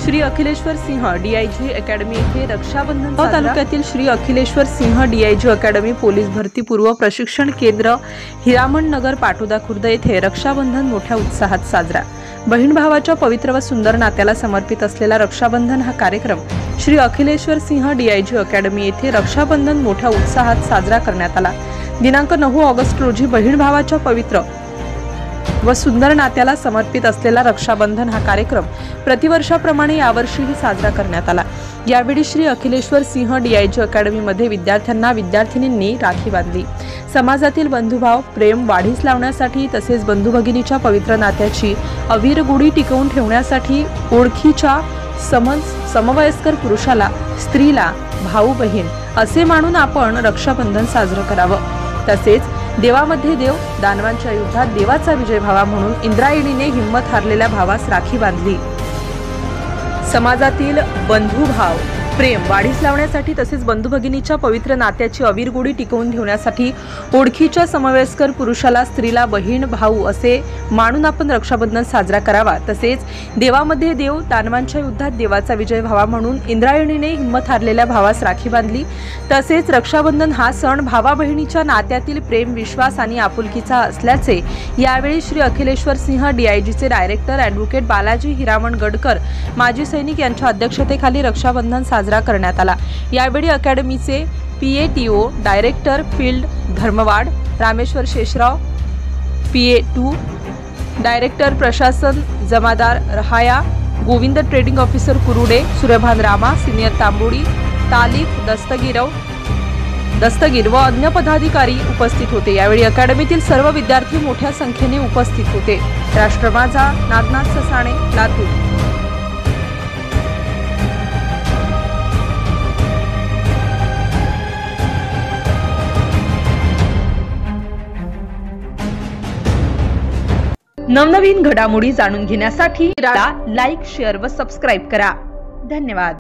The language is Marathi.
श्री अखिलेश्वर सिंह डीआयजी अकॅडमी येथे रक्षाबंधन तालुक्यातील श्री अखिलेश्वर सिंह डीआयजी अकॅडमी पोलीस भरती पूर्व प्रशिक्षण केंद्र हिरामण नगर पाटोदा खुर्द येथे रक्षाबंधन मोठ्या उत्साहात साजरा। बहीण भावाच्या पवित्र व सुंदर नात्याला समर्पित असलेला रक्षाबंधन हा कार्यक्रम श्री अखिलेश्वर सिंह डीआयजी अकॅडमी येथे रक्षाबंधन मोठ्या उत्साहात साजरा करण्यात आला। दिनांक 9 ऑगस्ट रोजी बहीण भावाच्या पवित्र व सुंदर नात्याला समर्पित असलेला रक्षाबंधन हा कार्यक्रम प्रतिवर्षाप्रमाणे यावर्षीही साजरा करण्यात आला। यावेळी श्री अखिलेश्वर सिंह डीआयजी अकॅडमी मध्ये विद्यार्थ्यांना विद्यार्थिनींनी राखी बांधली। समाजातील बंधुभाव प्रेम वाढीस लावण्यासाठी तसेच बंधू भगिनीच्या पवित्र नात्याची अवीर गुढी टिकवून ठेवण्यासाठी ओळखीच्या समवयस्कर पुरुषाला स्त्रीला भाऊ बहीण असे मानून आपण रक्षाबंधन साजरे करावं। तसेच देवामध्ये देव दानवांच्या युद्धात देवाचा विजय व्हावा म्हणून इंद्रायणीने हिम्मत हारलेल्या भावास राखी बांधली। समाजातील बंधुभाव प्रेम वाढीस लावण्यासाठी तसेच बंधू भगिनीच्या पवित्र नात्याची अवीर गुढी टिकवून ठेवण्यासाठी ओळखीच्या समवयस्कर पुरुषाला स्त्रीला बहीण भाऊ असे मानून आपण रक्षाबंधन साजरा करावा। तसेच देवामध्ये देव दानवांच्या युद्धात देवाचा विजय व्हावा म्हणून इंद्रायणीने हिम्मत हारलेल्या भावास राखी बांधली। तसेच रक्षाबंधन हा सण भावा बहिणीच्या नात्यातील प्रेम विश्वास आणि आपुलकीचा असल्याचे यावेळी श्री अखिलेश्वर सिंह डीआयजीचे डायरेक्टर ॲडव्होकेट बालाजी हिरामण गडकर माजी सैनिक यांच्या अध्यक्षतेखाली रक्षाबंधन साजरा करण्यात आला। यावेळी अकॅडमीचे PATO director field Dharmwad Rameshwar Sheshrao, पीए2 डायरेक्टर प्रशासन Jamadar Rahaya, Govind trading officer Kurude, Suryabhan Rama, senior Tambodi, Talik Dastagir व अन्य पदाधिकारी उपस्थित होते। यावेळी अकॅडमीतील सर्व विद्यार्थी मोठ्या संख्येने उपस्थित होते। राष्ट्र माझा, नागनाथ ससाणे, लातूर। नवनवीन घडामोडी जाणून घेण्यासाठी लाईक, शेअर व सबस्क्राइब करा। धन्यवाद।